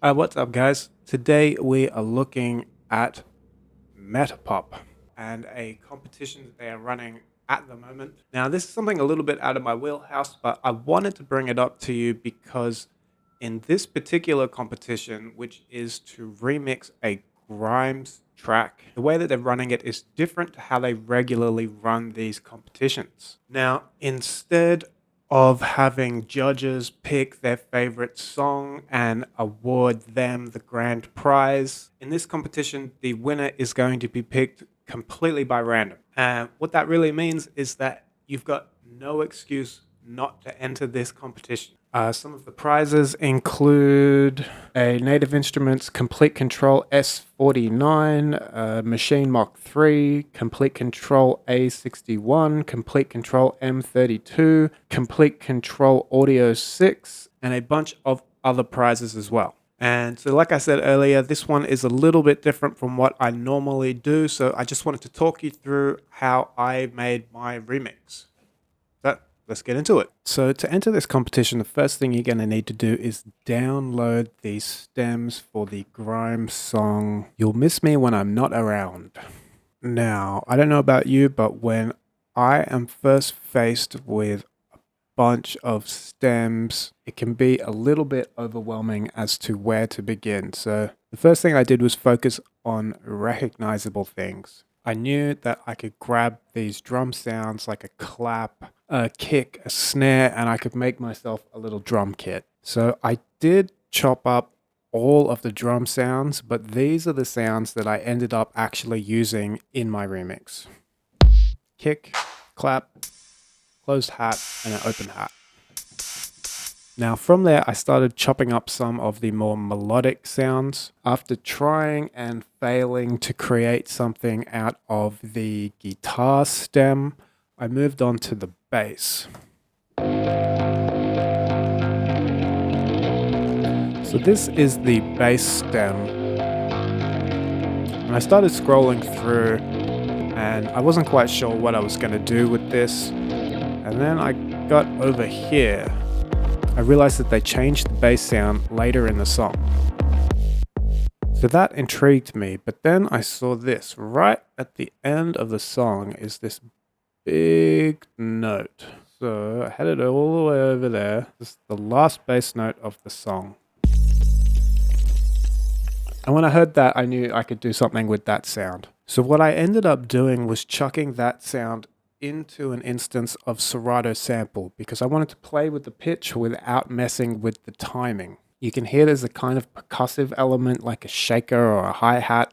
What's up, guys? Today we are looking at Metapop and a competition that they are running at the moment. Now, this is something a little bit out of my wheelhouse, but I wanted to bring it up to you because in this particular competition, which is to remix a GRIMES track, the way that they're running it is different to how they regularly run these competitions. Now, instead of having judges pick their favorite song and award them the grand prize, in this competition, the winner is going to be picked completely by random. And what that really means is that you've got no excuse not to enter this competition. Some of the prizes include a Native Instruments Complete Control S49, Machine Mach 3, Complete Control A61, Complete Control M32, Complete Control Audio 6, and a bunch of other prizes as well. And so, like I said earlier, this one is a little bit different from what I normally do. So I just wanted to talk you through how I made my remix. So let's get into it. So to enter this competition, the first thing you're going to need to do is download the stems for the grime song You'll Miss Me When I'm Not Around. Now, I don't know about you, but when I am first faced with bunch of stems, it can be a little bit overwhelming as to where to begin. So the first thing I did was focus on recognizable things. I knew that I could grab these drum sounds like a clap, a kick, a snare, and I could make myself a little drum kit. So I did chop up all of the drum sounds, but these are the sounds that I ended up actually using in my remix. Kick, clap, closed hat, and an open hat. Now from there, I started chopping up some of the more melodic sounds. After trying and failing to create something out of the guitar stem, I moved on to the bass. So this is the bass stem. And I started scrolling through and I wasn't quite sure what I was going to do with this. And then I got over here. I realized that they changed the bass sound later in the song. So that intrigued me, but then I saw this. Right at the end of the song is this big note. So I had it all the way over there. This is the last bass note of the song. And when I heard that, I knew I could do something with that sound. So what I ended up doing was chucking that sound into an instance of Serato sample because I wanted to play with the pitch without messing with the timing. You can hear there's a kind of percussive element like a shaker or a hi-hat.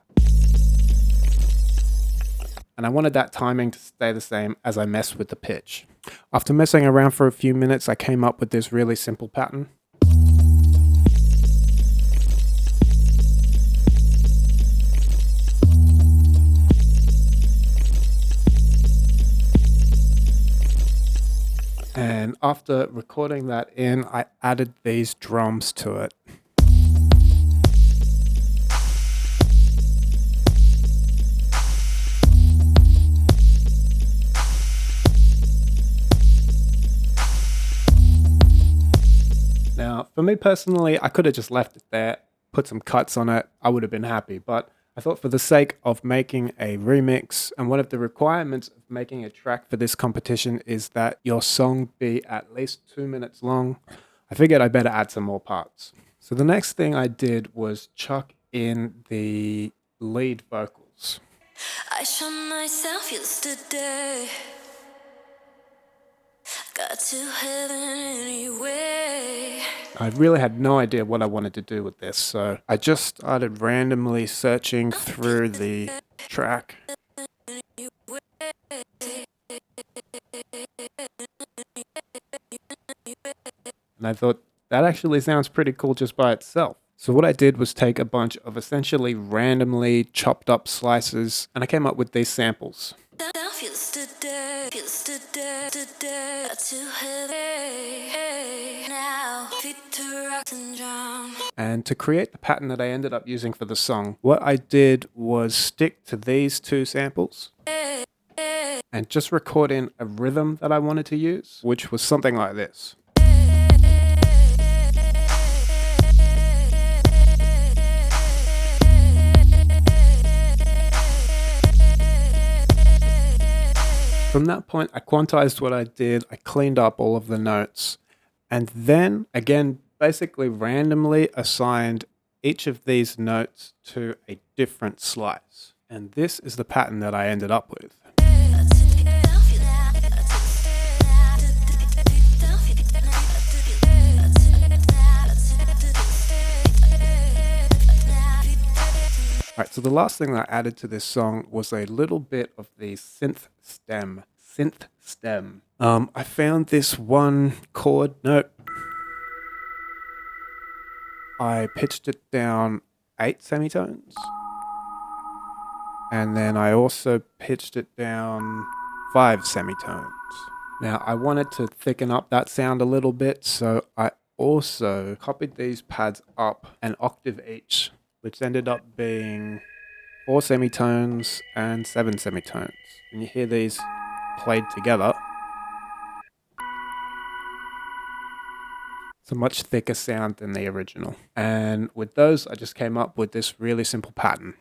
And I wanted that timing to stay the same as I messed with the pitch. After messing around for a few minutes, I came up with this really simple pattern. And after recording that in, I added these drums to it. Now, for me personally, I could have just left it there, put some cuts on it, I would have been happy. But I thought for the sake of making a remix, and one of the requirements of making a track for this competition is that your song be at least 2 minutes long, I figured I better add some more parts. So the next thing I did was chuck in the lead vocals. I shot myself yesterday. Got to heaven anyway. I really had no idea what I wanted to do with this, so I just started randomly searching through the track. And I thought, that actually sounds pretty cool just by itself. So what I did was take a bunch of essentially randomly chopped up slices, and I came up with these samples. And to create the pattern that I ended up using for the song, what I did was stick to these two samples and just record in a rhythm that I wanted to use, which was something like this. From that point, I quantized what I did, I cleaned up all of the notes, and then, again, basically randomly assigned each of these notes to a different slice. And this is the pattern that I ended up with. Alright, so the last thing that I added to this song was a little bit of the synth stem. I found this one chord note. I pitched it down 8 semitones. And then I also pitched it down 5 semitones. Now I wanted to thicken up that sound a little bit, so I also copied these pads up an octave each, which ended up being 4 semitones and 7 semitones. When you hear these played together, it's a much thicker sound than the original. And with those, I just came up with this really simple pattern.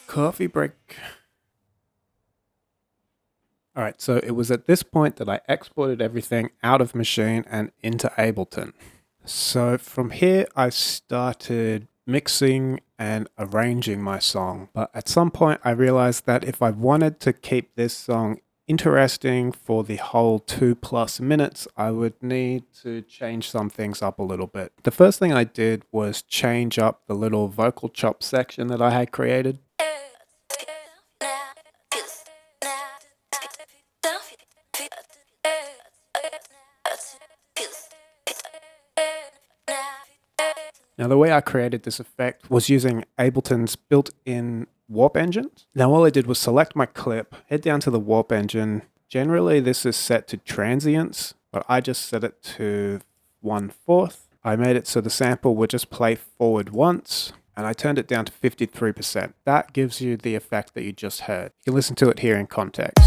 Coffee break. Alright, so it was at this point that I exported everything out of Machine and into Ableton. So from here I started mixing and arranging my song. But at some point I realized that if I wanted to keep this song interesting for the whole 2+ minutes, I would need to change some things up a little bit. The first thing I did was change up the little vocal chop section that I had created. Now the way I created this effect was using Ableton's built-in warp engine. Now all I did was select my clip, head down to the warp engine. Generally this is set to transients, but I just set it to 1/4. I made it so the sample would just play forward once, and I turned it down to 53%. That gives you the effect that you just heard. You can listen to it here in context.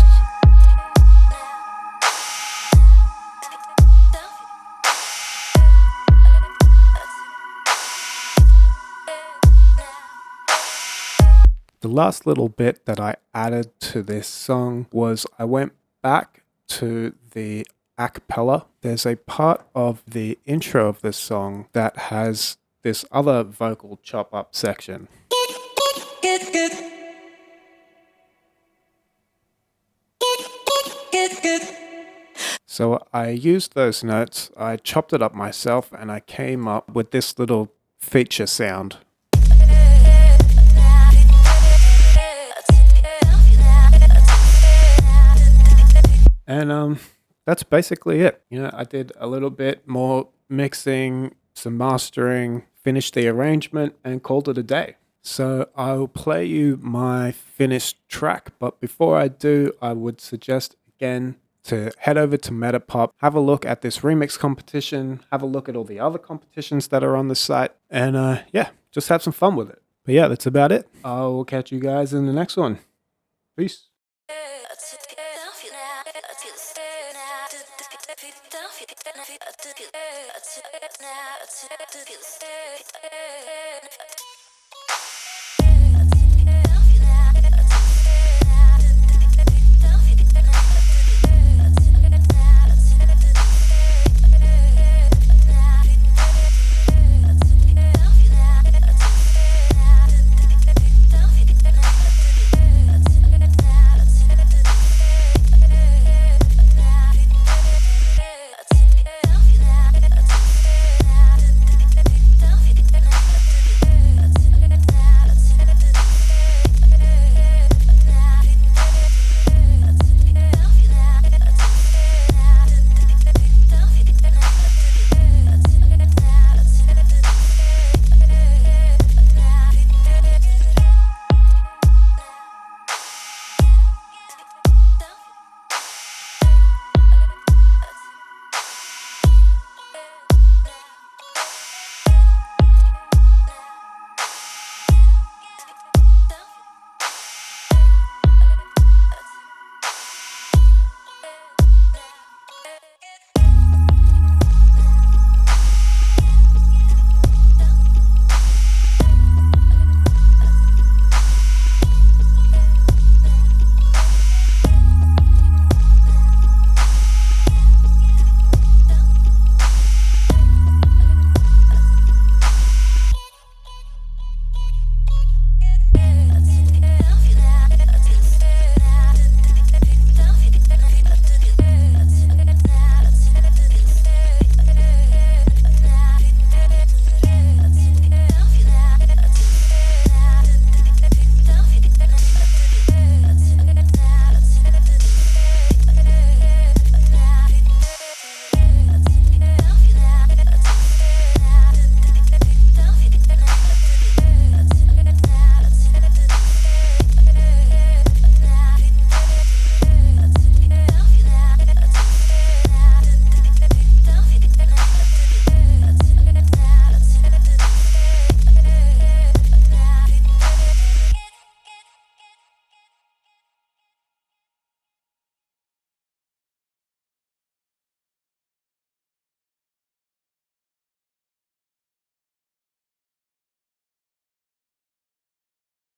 The last little bit that I added to this song was I went back to the a cappella. There's a part of the intro of this song that has this other vocal chop up section. So I used those notes, I chopped it up myself, and I came up with this little feature sound. And that's basically it. You know, I did a little bit more mixing, some mastering, finished the arrangement, and called it a day. So I'll play you my finished track, but before I do, I would suggest again to head over to Metapop, have a look at this remix competition, have a look at all the other competitions that are on the site, and yeah, just have some fun with it. But yeah, that's about it. I will catch you guys in the next one. Peace.